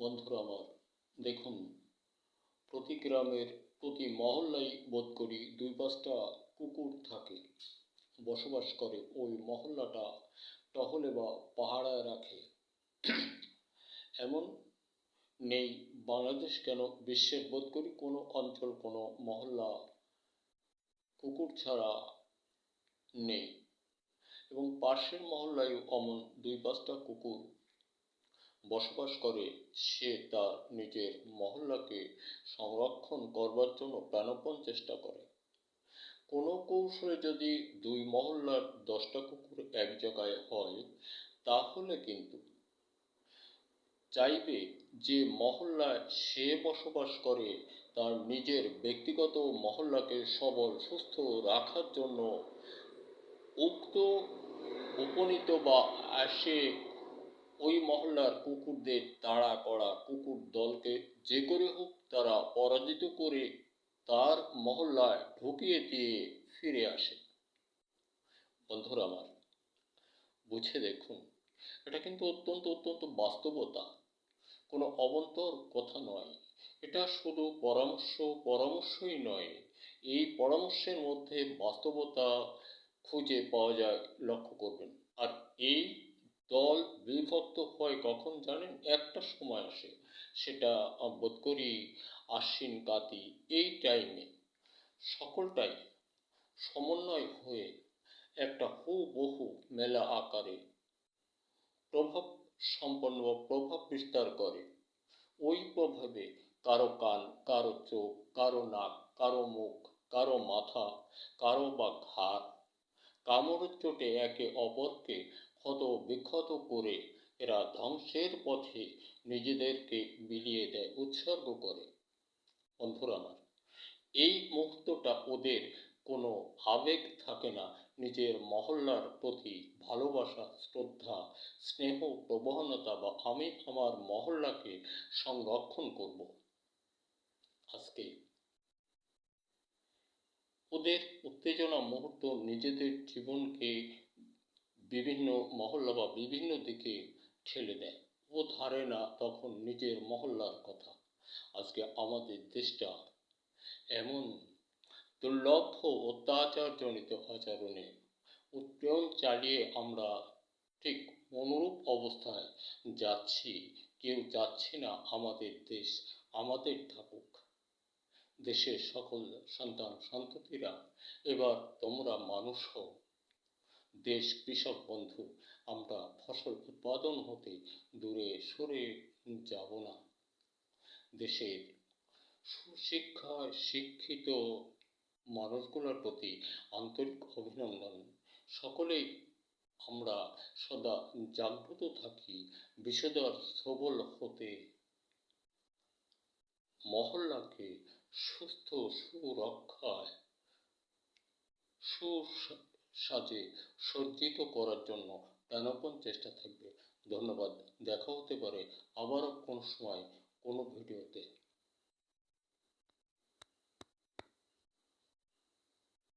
বন্ধুরা আমার, দেখুন, প্রতি গ্রামের প্রতি মহল্লায় বোধ করি ২-৫টা কুকুর থাকে, বসবাস করে। ওই মহল্লাটা টহলে বা পাহারায় রাখে। এমন নেই বাংলাদেশ কেন, বিশ্বের বোধ করি কোনো অঞ্চল, কোনো মহল্লা কুকুর ছাড়া নেই। এবং পাশের মহল্লায় অমন ২-৫টা কুকুর বসবাস করে। সে তার নিজের মহল্লাকে সংরক্ষণ করবার জন্য প্রাণপণ চেষ্টা করে। কোনো কৌশলে যদি ২ মহল্লার ১০টা কুকুর এক জায়গায় হয়, তাহলে কিন্তু চাইবে যে মহল্লায় সে বসবাস করে তার নিজের ব্যক্তিগত মহল্লাকে সবল সুস্থ রাখার জন্য উক্ত উপনীত বা আসে ওই মহল্লার কুকুরদের তাড়া করা কুকুর দলকে যে করে হোক তারা পরাজিত করে তার মহল্লায় ঢুকিয়ে দিয়ে ফিরে আসে। বন্ধুরা আমার, বুঝে দেখুন, এটা কিন্তু অত্যন্ত অত্যন্ত বাস্তবতা, কোনো অবান্তর কথা নয়। এটা শুধু পরামর্শই নয়, এই পরামর্শের মধ্যে বাস্তবতা খুঁজে পাওয়া যায়, লক্ষ্য করবেন। আর এই দল বিভক্ত হয় কখন জানেন? একটা সময় আসে, সেটা বোধ করি আশ্বিন কাতি, এই টাইমে সকলটাই সমন্বয় হয়ে একটা হুবহু মেলা আকারে প্রভাব সম্পন্ন বা প্রভাব বিস্তার করে। ওই প্রভাবে কারো কান, কারো চোখ, কারো নাক, কারো মুখ, কারো মাথা, কারো বা ঘাড়, কামড়ের চোটে একে অপরকে ক্ষত বিক্ষত করে এরা ধ্বংসের পথে নিজেদেরকে বিলিয়ে দেয়, উৎসর্গ করে। বন্ধুরা আমার, এই মুহূর্তটা ওদের কোনো আবেগ থাকে না নিজের মহল্লার প্রতি ভালোবাসা, শ্রদ্ধা, স্নেহ, প্রবণতা বা আমি আমার মহল্লাকে সংরক্ষণ করব। আজকে ওদের উত্তেজনা মুহূর্ত নিজেদের জীবনকে বিভিন্ন মহল্লা বা বিভিন্ন দিকে ঠেলে দেয়। ও ধারে না তখন নিজের মহল্লার কথা। আজকে আমাদের দেশটা এমন দুর্লভ অত্যাচারজনিত আচরণে উৎপীড়ন চালিয়ে আমরা ঠিক অনুরূপ অবস্থায় যাচ্ছি। কেউ চাচ্ছি না আমাদের দেশ আমাদের থাকুক। দেশের সকল সন্তান সন্ততিরা এবার তোমরা মানুষ হও। দেশ কৃষক বন্ধু, আমরা ফসল উৎপাদন হতে দূরে সরে যাব না। দেশের সুশিক্ষায় শিক্ষিত মানুষগুলোর প্রতি আন্তরিক অভিনন্দন। সকলেই আমরা সদা জাগ্রত থাকি, বিষধর সবল হতে, মহল্লাকে সুস্থ সুরক্ষায় সুসাজে সজ্জিত করার জন্য প্রাণপণ চেষ্টা থাকবে। ধন্যবাদ। দেখা হতে পারে আবারও কোনো সময় কোনো ভিডিওতে।